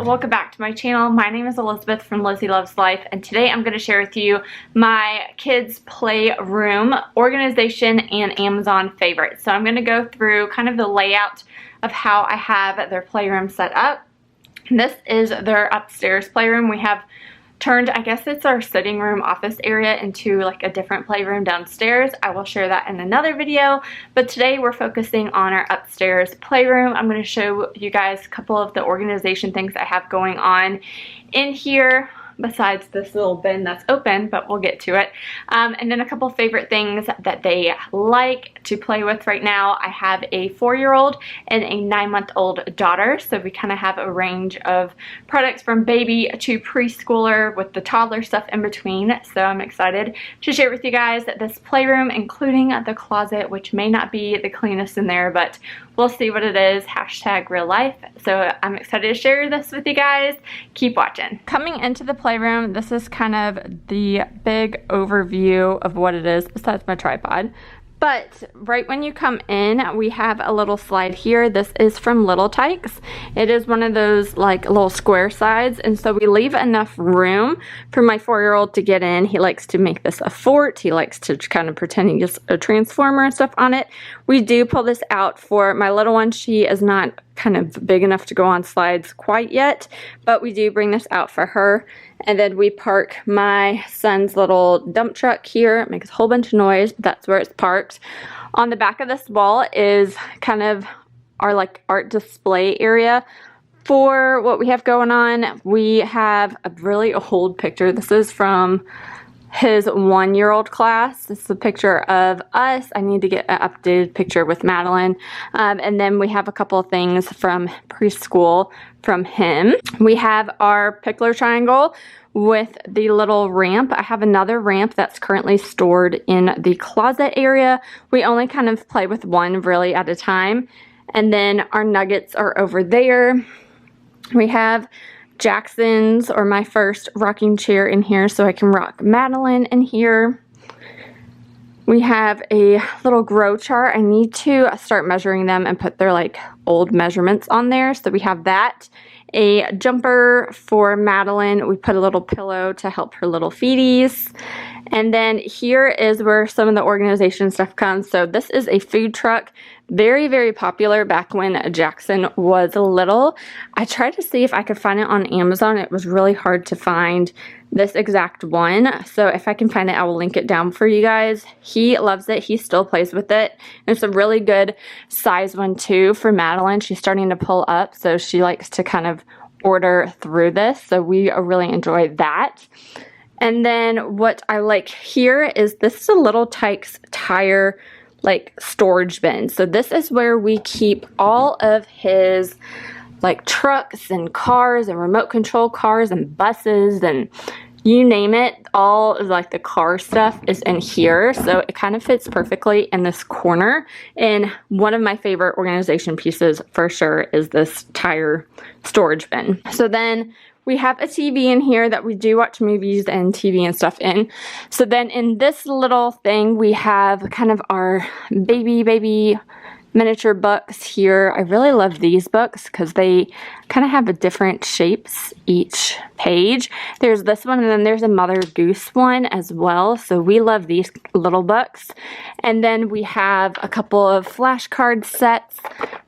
welcome back to my channel. My name is Elizabeth from Lizzie Loves Life, and today I'm going to share with you my kids' playroom organization and Amazon favorites. So I'm going to go through kind of the layout of how I have their playroom set up. This is their upstairs playroom. We have turned, I guess it's our sitting room office area, into like a different playroom downstairs. I will share that in another video, but today we're focusing on our upstairs playroom. I'm going to show you guys a couple of the organization things I have going on in here, besides this little bin that's open, but we'll get to it. And then a couple favorite things that they like to play with right now. I have a 4-year-old and a 9-month-old daughter, so we kind of have a range of products from baby to preschooler with the toddler stuff in between. So I'm excited to share with you guys this playroom, including the closet, which may not be the cleanest in there, but we'll see what it is. Hashtag real life. So I'm excited to share this with you guys. Keep watching. Coming into the playroom, this is kind of the big overview of what it is, besides my tripod. But right when you come in, we have a little slide here. This is from Little Tykes. It is one of those like little square sides, and so we leave enough room for my 4-year-old to get in. He likes to make this a fort. He likes to kind of pretend he's a transformer and stuff on it. We do pull this out for my little one. She is not kind of big enough to go on slides quite yet, but we do bring this out for her. And then we park my son's little dump truck here. It makes a whole bunch of noise, but that's where it's parked. On the back of this wall is kind of our like art display area for what we have going on. We have a really old picture. This is from his 1-year-old class. This is a picture of us. I need to get an updated picture with Madeline. And then we have a couple of things from preschool from him. We have our pickler triangle with the little ramp. I have another ramp that's currently stored in the closet area. We only kind of play with one really at a time. And then our nuggets are over there. We have Jackson's, or my first, rocking chair in here so I can rock Madeline in here. We have a little grow chart. I need to start measuring them and put their like old measurements on there. So we have that. A jumper for Madeline. We put a little pillow to help her little feeties. And then here is where some of the organization stuff comes. So this is a food truck. Very, very popular back when Jackson was little. I tried to see if I could find it on Amazon. It was really hard to find this exact one. So if I can find it, I will link it down for you guys. He loves it. He still plays with it. And it's a really good size one too for Madeline. She's starting to pull up, so she likes to kind of order through this. So we really enjoy that. And then what I like here is this is a Little Tykes tire like storage bin. So this is where we keep all of his like trucks and cars and remote control cars and buses and you name it. All of like the car stuff is in here. So it kind of fits perfectly in this corner. And one of my favorite organization pieces for sure is this tire storage bin. So then we have a TV in here that we do watch movies and TV and stuff in. So then in this little thing, we have kind of our baby miniature books here. I really love these books because they kind of have different shapes each page. There's this one, and then there's a Mother Goose one as well. So we love these little books. And then we have a couple of flashcard sets.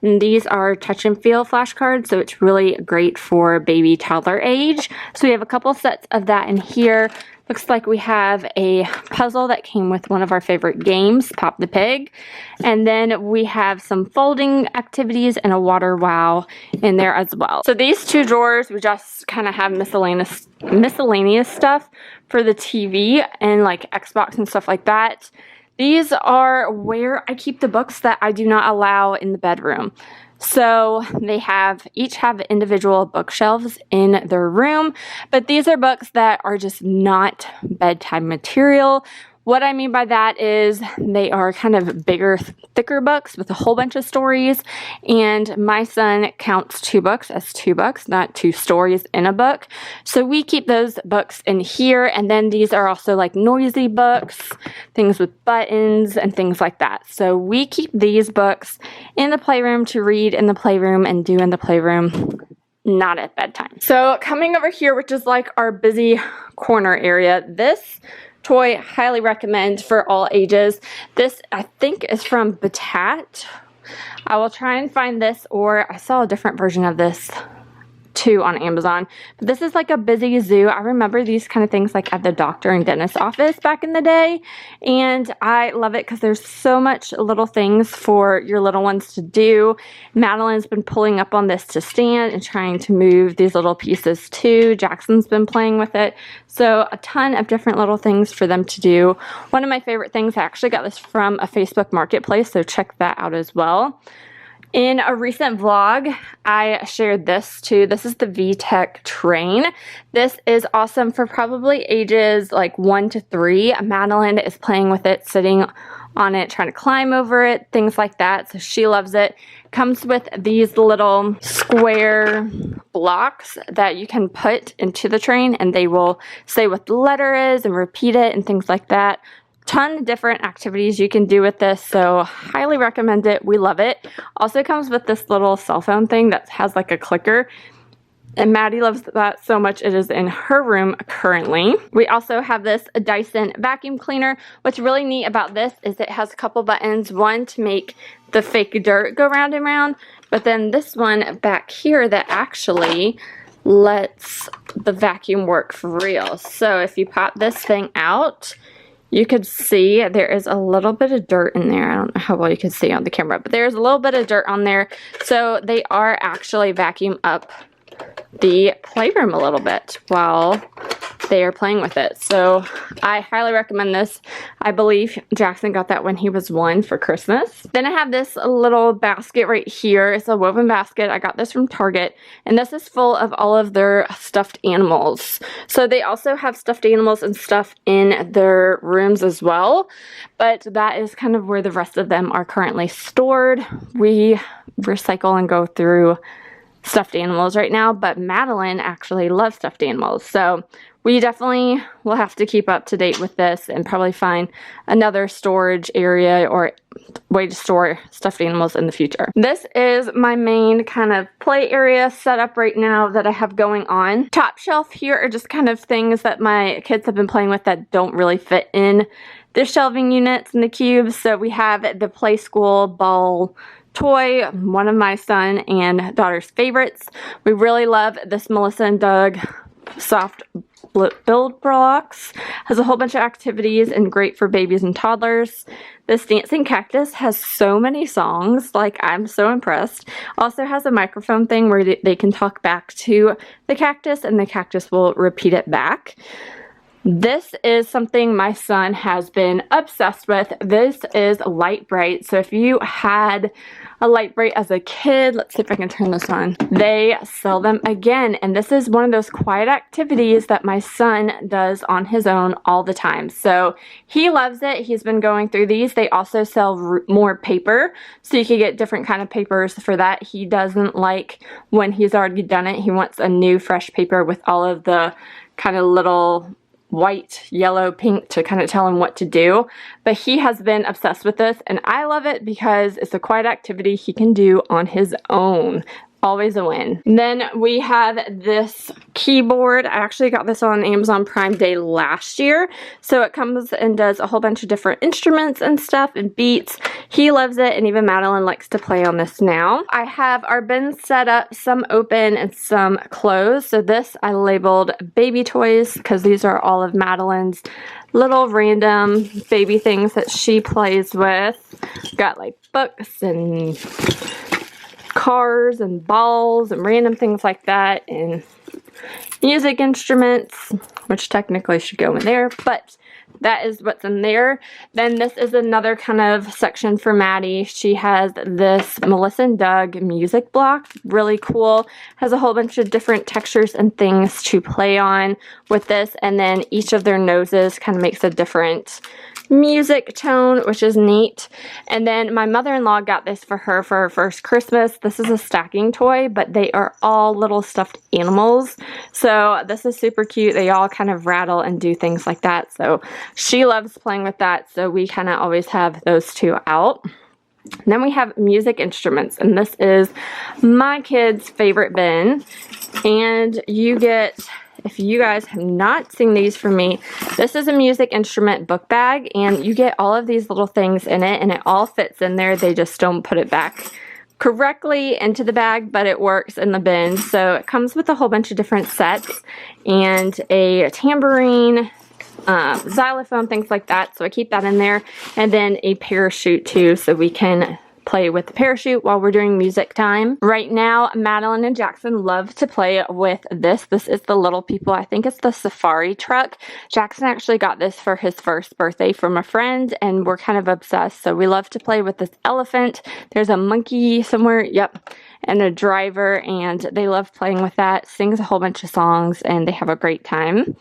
And these are touch and feel flashcards, so it's really great for baby toddler age. So we have a couple sets of that in here. Looks like we have a puzzle that came with one of our favorite games, Pop the Pig. And then we have some folding activities and a water wow in there as well. So these two drawers, we just kind of have miscellaneous stuff for the TV and like Xbox and stuff like that. These are where I keep the books that I do not allow in the bedroom. So they each have individual bookshelves in their room, but these are books that are just not bedtime material. What I mean by that is they are kind of bigger, thicker books with a whole bunch of stories, and my son counts 2 books as 2 books, not 2 stories in a book. So we keep those books in here, and then these are also like noisy books, things with buttons and things like that. So we keep these books in the playroom to read in the playroom and do in the playroom. not at bedtime. So coming over here, which is like our busy corner area, this toy highly recommend for all ages. This I think is from Batat. I will try and find this, or I saw a different version of this too on Amazon. But this is like a busy zoo. I remember these kind of things like at the doctor and dentist office back in the day, and I love it because there's so much little things for your little ones to do. Madeline's been pulling up on this to stand and trying to move these little pieces too. Jackson's been playing with it. So a ton of different little things for them to do. One of my favorite things, I actually got this from a Facebook marketplace, so check that out as well. In a recent vlog, I shared this too. This is the VTech train. This is awesome for probably ages like 1 to 3. Madeline is playing with it, sitting on it, trying to climb over it, things like that. So she loves it. Comes with these little square blocks that you can put into the train, and they will say what the letter is and repeat it and things like that. Ton of different activities you can do with this, so highly recommend it. We love it. Also comes with this little cell phone thing that has like a clicker, and Maddie loves that so much. It is in her room currently. We also have this Dyson vacuum cleaner. What's really neat about this is it has a couple buttons. One to make the fake dirt go round and round, but then this one back here that actually lets the vacuum work for real. So if you pop this thing out, you could see there is a little bit of dirt in there. I don't know how well you can see on the camera, but there's a little bit of dirt on there. So they are actually vacuum up the playroom a little bit while they are playing with it. So I highly recommend this. I believe Jackson got that when he was 1 for Christmas. Then I have this little basket right here. It's a woven basket. I got this from Target, and this is full of all of their stuffed animals. So they also have stuffed animals and stuff in their rooms as well, but that is kind of where the rest of them are currently stored. We recycle and go through stuffed animals right now, but Madeline actually loves stuffed animals, so we definitely will have to keep up to date with this and probably find another storage area or way to store stuffed animals in the future. This is my main kind of play area setup right now that I have going on. Top shelf here are just kind of things that my kids have been playing with that don't really fit in the shelving units and the cubes. So we have the Preschool ball toy, one of my son and daughter's favorites. We really love this Melissa and Doug soft build blocks. Has a whole bunch of activities and great for babies and toddlers. This dancing cactus has so many songs, like I'm so impressed. Also has a microphone thing where they can talk back to the cactus and the cactus will repeat it back. This is something my son has been obsessed with. This is Light Bright. So if you had a Light Bright as a kid, let's see if I can turn this on. They sell them again, and this is one of those quiet activities that my son does on his own all the time. So he loves it. He's been going through these. They also sell more paper, so you can get different kind of papers for that. He doesn't like when he's already done it. He wants a new fresh paper with all of the kind of little white, yellow, pink to kind of tell him what to do. But he has been obsessed with this, and I love it because it's a quiet activity he can do on his own. Always a win. Then we have this keyboard. I actually got this on Amazon Prime Day last year. So it comes and does a whole bunch of different instruments and stuff and beats. He loves it, and even Madeline likes to play on this now. I have our bins set up, some open and some closed. So this I labeled baby toys because these are all of Madeline's little random baby things that she plays with. Got like books and cars and balls and random things like that, and music instruments, which technically should go in there, but that is what's in there. Then this is another kind of section for Maddie. She has this Melissa and Doug music block, really cool. Has a whole bunch of different textures and things to play on with this, and then each of their noses kind of makes a different music tone, which is neat. And then my mother-in-law got this for her first Christmas. This is a stacking toy, but they are all little stuffed animals. So this is super cute. They all kind of rattle and do things like that. So she loves playing with that. So we kind of always have those two out. And then we have music instruments, and this is my kids' favorite bin. And you get, if you guys have not seen these from me, this is a music instrument book bag, and you get all of these little things in it, and it all fits in there. They just don't put it back correctly into the bag, but it works in the bin. So it comes with a whole bunch of different sets and a tambourine, xylophone, things like that. So I keep that in there, and then a parachute too, so we can play with the parachute while we're doing music time. Right now, Madeline and Jackson love to play with this. This is the Little People. I think it's the safari truck. Jackson actually got this for his first birthday from a friend, and we're kind of obsessed. So we love to play with this elephant. There's a monkey somewhere, yep, and a driver, and they love playing with that. Sings a whole bunch of songs, and they have a great time.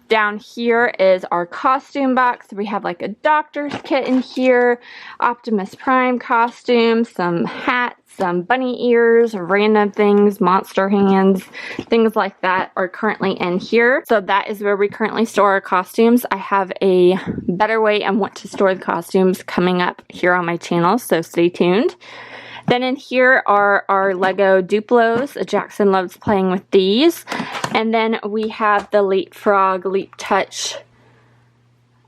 Down here is our costume box. We have like a doctor's kit in here, Optimus Prime costume, some hats, some bunny ears, random things, monster hands, things like that are currently in here. So that is where we currently store our costumes. I have a better way and want to store the costumes coming up here on my channel, so stay tuned. Then in here are our Lego Duplos. Jackson loves playing with these. And then we have the Leapfrog Leap Touch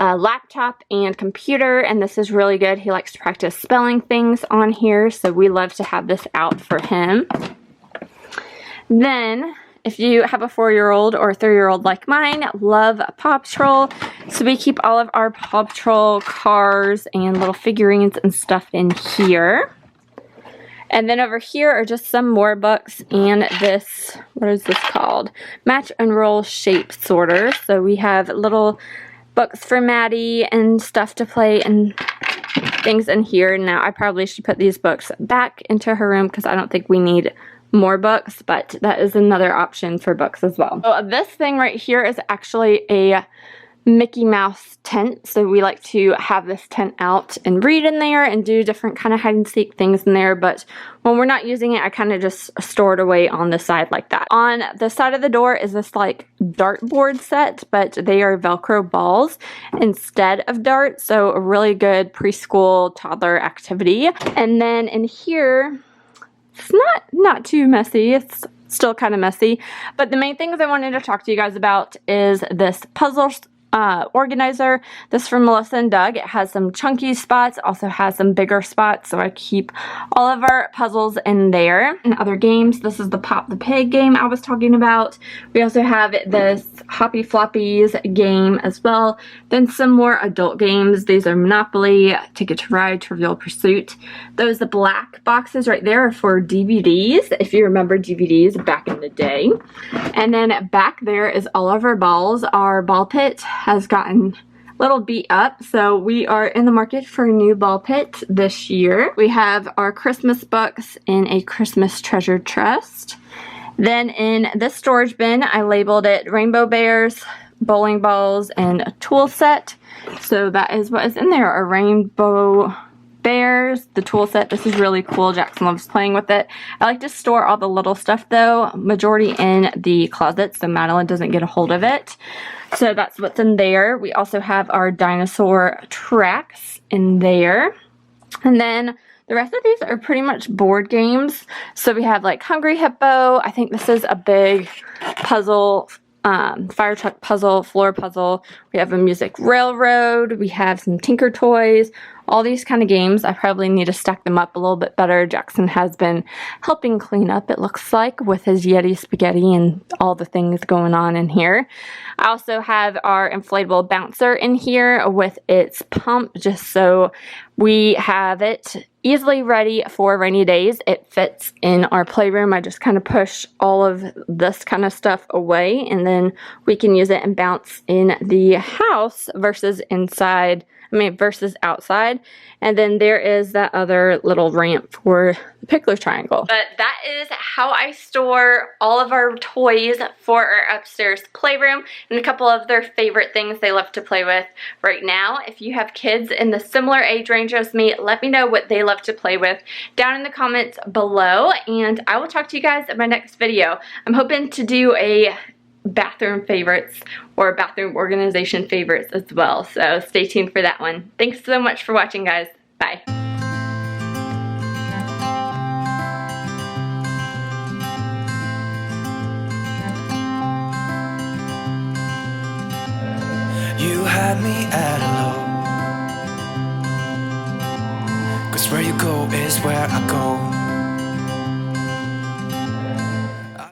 laptop and computer, and this is really good. He likes to practice spelling things on here, so we love to have this out for him. Then, if you have a 4-year-old or a 3-year-old like mine, love Paw Patrol, so we keep all of our Paw Patrol cars and little figurines and stuff in here. And then over here are just some more books and this, what is this called? Match and Roll Shape Sorter. So we have little books for Maddie and stuff to play and things in here. Now I probably should put these books back into her room because I don't think we need more books, but that is another option for books as well. So this thing right here is actually a Mickey Mouse tent, so we like to have this tent out and read in there and do different kind of hide and seek things in there, but when we're not using it, I kind of just store it away on the side like that. On the side of the door is this like dartboard set, but they are Velcro balls instead of darts, so a really good preschool toddler activity. And then in here, it's not too messy, it's still kind of messy, but the main things I wanted to talk to you guys about is this puzzle organizer. This is from Melissa and Doug. It has some chunky spots, also has some bigger spots, so I keep all of our puzzles in there. And other games, this is the Pop the Pig game I was talking about. We also have this Hoppy Floppies game as well. Then some more adult games. These are Monopoly, Ticket to Ride, Trivial Pursuit. Those black boxes right there are for DVDs, if you remember DVDs back in the day. And then back there is all of our balls. Our ball pit has gotten a little beat up, so we are in the market for a new ball pit this year. We have our Christmas books in a Christmas treasure chest. Then in this storage bin, I labeled it Rainbow Bears, bowling balls, and a tool set. So that is what is in there, a Rainbow Bears, the tool set. This is really cool. Jackson loves playing with it. I like to store all the little stuff though, majority in the closet so Madeline doesn't get a hold of it. So that's what's in there. We also have our dinosaur tracks in there. And then the rest of these are pretty much board games. So we have like Hungry Hippo. I think this is a big puzzle, fire truck puzzle, floor puzzle. We have a music railroad. We have some Tinker Toys. All these kind of games. I probably need to stack them up a little bit better. Jackson has been helping clean up, it looks like, with his Yeti spaghetti and all the things going on in here. I also have our inflatable bouncer in here with its pump, just so we have it easily ready for rainy days. It fits in our playroom. I just kind of push all of this kind of stuff away, and then we can use it and bounce in the house versus inside. Versus outside. And then there is that other little ramp for the pickler triangle. But that is how I store all of our toys for our upstairs playroom and a couple of their favorite things they love to play with right now. If you have kids in the similar age range as me, let me know what they love to play with down in the comments below, and I will talk to you guys in my next video. I'm hoping to do a bathroom favorites or bathroom organization favorites as well, so stay tuned for that one. Thanks so much for watching, guys. Bye. You had me at hello, 'cause where you go is where I go.